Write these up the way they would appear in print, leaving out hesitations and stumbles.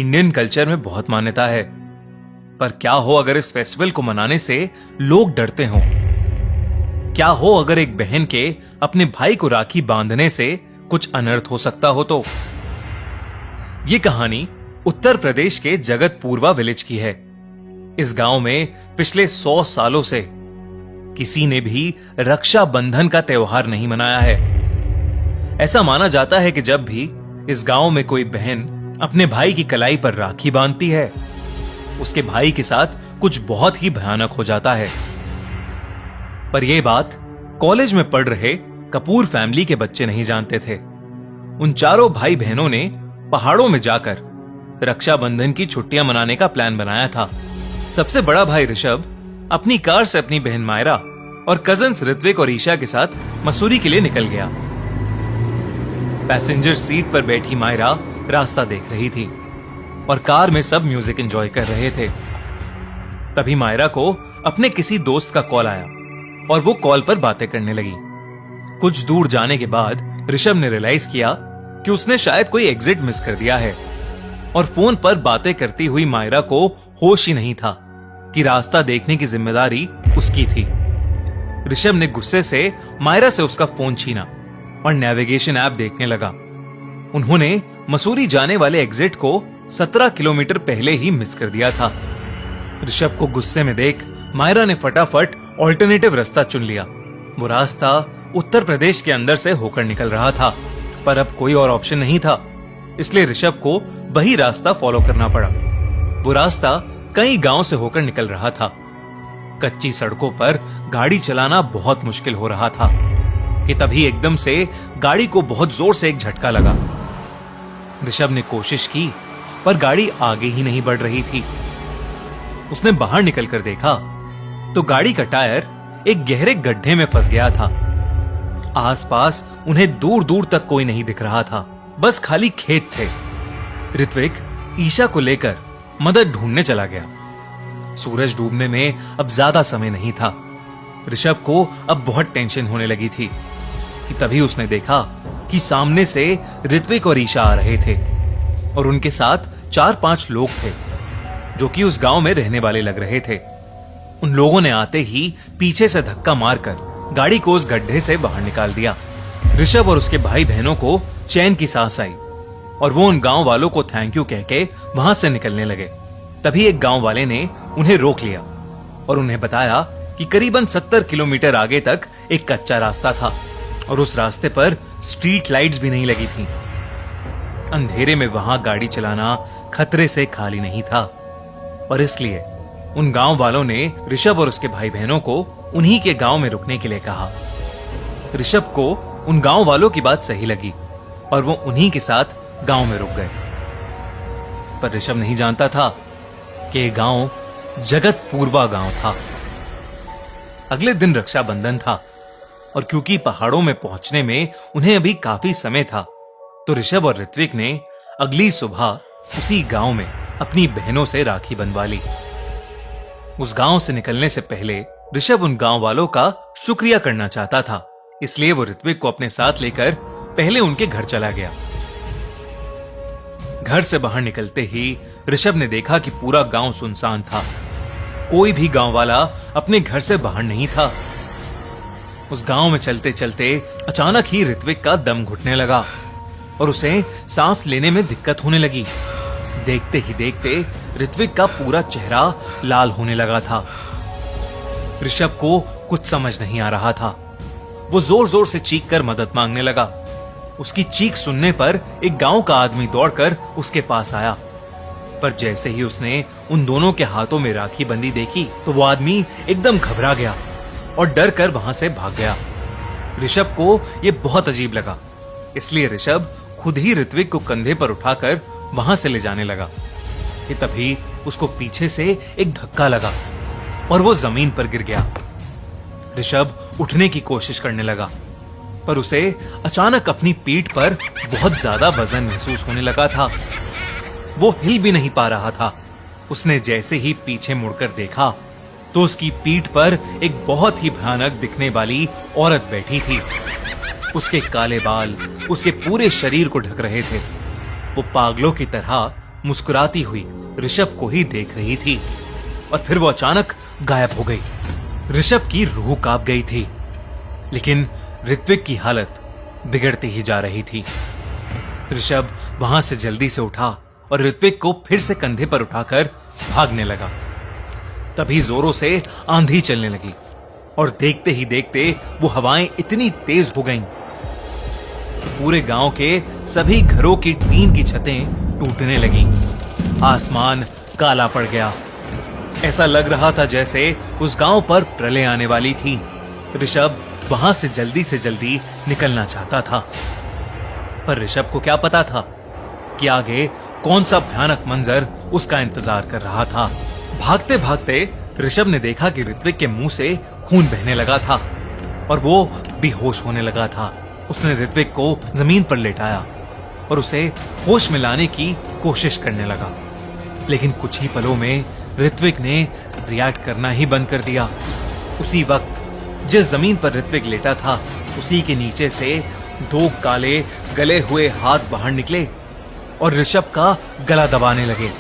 Indian culture में बहुत मान्यता है। पर क्या हो अगर इस फेस्टिवल को मनाने से लोग डरते हों? क्या हो अगर एक बहन के अपने भाई को राखी बांधने से कुछ अनर्थ हो सकता हो? तो यह कहानी उत्तर प्रदेश के जगतपूर्वा विलेज की है। इस गांव में पिछले 100 सालों से किसी ने भी रक्षाबंधन का त्योहार नहीं मनाया है। ऐसा माना जाता है कि जब भी इस गांव में कोई बहन अपने भाई की कलाई पर राखी बांधती है, उसके भाई के साथ कुछ बहुत ही भयानक हो जाता है। पर यह बात कॉलेज में पढ़ रहे कपूर फैमिली के बच्चे नहीं जानते थे। उन चारों भाई बहनों ने पहाड़ों में जाकर रक्षाबंधन की छुट्टियां मनाने का प्लान बनाया था। सबसे बड़ा भाई ऋषभ अपनी कार से अपनी बहन मायरा और कजन्स ऋत्विक और ईशा के साथ मसूरी के लिए निकल गया। पैसेंजर सीट पर बैठी मायरा रास्ता देख रही थी और कार में सब म्यूजिक एंजॉय कर रहे थे। तभी मायरा को अपने किसी दोस्त का कॉल आया और वो कॉल पर बातें करने लगी। कुछ दूर जाने के बाद ऋषभ ने रियलाइज किया कि उसने शायद कोई एग्जिट मिस कर दिया है और फोन पर बातें करती हुई मायरा को होश ही नहीं था कि रास्ता देखने की जिम्मेदारी उसकी थी। ऋषभ ने गुस्से से मायरा से उसका फोन छीना और नेविगेशन ऐप देखने लगा। उन्होंने मसूरी जाने वाले एग्जिट को 17 किलोमीटर पहले ही मिस कर दिया था। ऋषभ को गुस्से में देख मायरा ने फटाफट ऑल्टरनेटिव रास्ता चुन लिया। वो रास्ता उत्तर प्रदेश के अंदर से होकर निकल रहा था, पर अब कोई और ऑप्शन नहीं था, इसलिए ऋषभ को वही रास्ता फॉलो करना पड़ा। वो रास्ता कई गांव से होकर निकल रहा था। कच्ची सड़कों पर गाड़ी चलाना बहुत मुश्किल हो रहा था कि तभी एकदम से गाड़ी को बहुत जोर से एक झटका लगा। ऋषभ ने कोशिश की पर गाड़ी आगे ही नहीं बढ़ रही थी। उसने बाहर निकलकर देखा तो गाड़ी का टायर एक गहरे गड्ढे में फंस गया था। आसपास उन्हें दूर दूर तक कोई नहीं दिख रहा था, बस खाली खेत थे। ऋत्विक ईशा को लेकर मदद ढूंढने चला गया। सूरज डूबने में अब ज्यादा समय नहीं था। ऋषभ को अब बहुत टेंशन होने लगी थी कि तभी उसने देखा कि सामने से ऋत्विक और ईशा आ रहे थे और उनके साथ 4-5 लोग थे जो कि उस गांव में रहने वाले लग रहे थे। उन लोगों ने आते ही पीछे से धक्का मारकर गाड़ी को उस गड्ढे से बाहर निकाल दिया। ऋषभ और उसके भाई बहनों को चैन की सांस आई और वो उन गांव वालों को थैंक यू कह के वहां से निकलने लगे। तभी एक गांव वाले ने उन्हें रोक लिया और उन्हें बताया कि करीबन 70 किलोमीटर आगे तक एक कच्चा रास्ता था और उस रास्ते पर स्ट्रीट लाइट्स भी नहीं लगी थी। अंधेरे में वहां गाड़ी चलाना खतरे से खाली नहीं था और इसलिए उन गांव वालों ने ऋषभ और उसके भाई बहनों को उन्हीं के गांव में रुकने के लिए कहा। ऋषभ को उन गांव वालों की बात सही लगी और वो उन्हीं के साथ गांव में रुक गए। पर ऋषभ नहीं जानता था कि यह गांव जगतपूर्वा गांव था। अगले दिन रक्षाबंधन था और क्योंकि पहाड़ों में पहुंचने में उन्हें अभी काफी समय था, तो ऋषभ और ऋत्विक ने अगली सुबह उसी गांव में अपनी बहनों से राखी बंधवा ली। उस गांव से निकलने से पहले ऋषभ उन गांव वालों का शुक्रिया करना चाहता था, इसलिए वो ऋत्विक को अपने साथ लेकर पहले उनके घर चला गया। घर से बाहर निकलते ही ऋषभ ने देखा कि पूरा गांव सुनसान था। कोई भी गांव वाला अपने घर से बाहर नहीं था। उस गांव में चलते चलते अचानक ही ऋत्विक का दम घुटने लगा और उसे सांस लेने में दिक्कत होने लगी। देखते ही देखते ऋत्विक का पूरा चेहरा लाल होने लगा था। ऋषभ को कुछ समझ नहीं आ रहा था। वो जोर जोर से चीख कर मदद मांगने लगा। उसकी चीख सुनने पर एक गांव का आदमी दौड़कर उसके पास आया, पर जैसे ही उसने उन दोनों के हाथों में राखी बंधी देखी तो वो आदमी एकदम घबरा गया और डर कर वहां से भाग गया। ऋषभ को यह बहुत अजीब लगा, इसलिए ऋषभ खुद ही ऋत्विक को कंधे पर उठाकर वहां से ले जाने लगा कि तभी उसको पीछे से एक धक्का लगा और वो जमीन पर गिर गया। ऋषभ उठने की कोशिश करने लगा, पर उसे अचानक अपनी पीठ पर बहुत ज्यादा वजन महसूस होने लगा था। वो हिल भी नहीं पा रहा था। उसने जैसे ही पीछे मुड़कर देखा तो उसकी पीठ पर एक बहुत ही भयानक दिखने वाली औरत बैठी थी। उसके काले बाल उसके पूरे शरीर को ढक रहे थे। वो पागलों की तरह मुस्कुराती हुई ऋषभ को ही देख रही थी और फिर वो अचानक गायब हो गई। ऋषभ की रूह कांप गई थी, लेकिन ऋत्विक की हालत बिगड़ती ही जा रही थी। ऋषभ वहां से जल्दी से उठा और ऋत्विक को फिर से कंधे पर उठाकर भागने लगा। तभी जोरों से आंधी चलने लगी और देखते ही देखते वो हवाएं इतनी तेज हो गईं, पूरे गांव के सभी घरों की टीन की छतें टूटने लगीं। आसमान काला पड़ गया। ऐसा लग रहा था जैसे उस गांव पर प्रलय आने वाली थी। ऋषभ वहां से जल्दी निकलना चाहता था, पर ऋषभ को क्या पता था कि आगे कौन सा भयानक मंजर उसका इंतजार कर रहा था। भागते भागते ऋषभ ने देखा कि ऋत्विक के मुंह से खून बहने लगा था और वो बेहोश होने लगा था। उसने ऋत्विक को जमीन पर लेटाया और उसे होश में लाने की कोशिश करने लगा, लेकिन कुछ ही पलों में ऋत्विक ने रिएक्ट करना ही बंद कर दिया। उसी वक्त जिस जमीन पर ऋत्विक लेटा था, उसी के नीचे से दो काले गले हुए हाथ बाहर निकले और ऋषभ का गला दबाने लगे।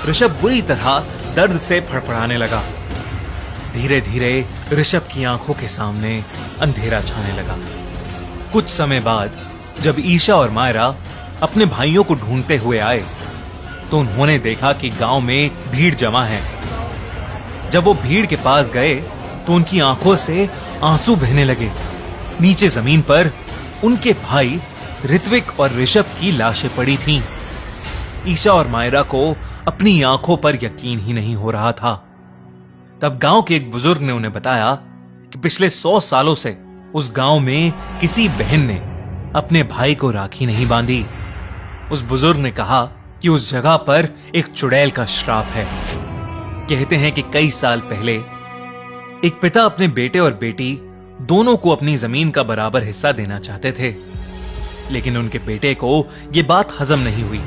ऋषभ बुरी तरह दर्द से फड़फड़ाने लगा। धीरे धीरे ऋषभ की आंखों के सामने अंधेरा छाने लगा। कुछ समय बाद जब ईशा और मायरा अपने भाइयों को ढूंढते हुए आए, तो उन्होंने देखा कि गांव में भीड़ जमा है। जब वो भीड़ के पास गए तो उनकी आंखों से आंसू बहने लगे। नीचे जमीन पर उनके भाई ऋत्विक और ऋषभ की लाशें पड़ी थीं। ईशा और मायरा को अपनी आंखों पर यकीन ही नहीं हो रहा था। तब गांव के एक बुजुर्ग ने उन्हें बताया कि पिछले 100 सालों से उस गांव में किसी बहन ने अपने भाई को राखी नहीं बांधी। उस बुजुर्ग ने कहा कि उस जगह पर एक चुड़ैल का श्राप है। कहते हैं कि कई साल पहले एक पिता अपने बेटे और बेटी दोनों को अपनी जमीन का बराबर हिस्सा देना चाहते थे, लेकिन उनके बेटे को यह बात हजम नहीं हुई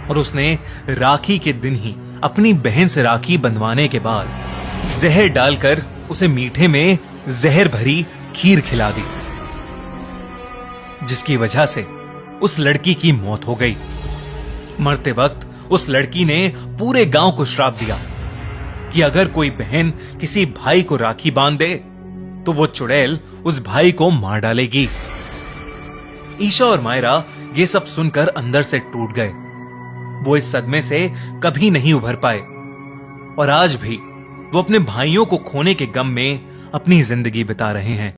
और उसने राखी के दिन ही अपनी बहन से राखी बंधवाने के बाद जहर डालकर उसे मीठे में जहर भरी खीर खिला दी, जिसकी वजह से उस लड़की की मौत हो गई। मरते वक्त उस लड़की ने पूरे गांव को श्राप दिया कि अगर कोई बहन किसी भाई को राखी बांध दे तो वो चुड़ैल उस भाई को मार डालेगी। ईशा और मायरा ये सब सुनकर अंदर से टूट गए। वो इस सदमे से कभी नहीं उभर पाए और आज भी वो अपने भाइयों को खोने के गम में अपनी जिंदगी बिता रहे हैं।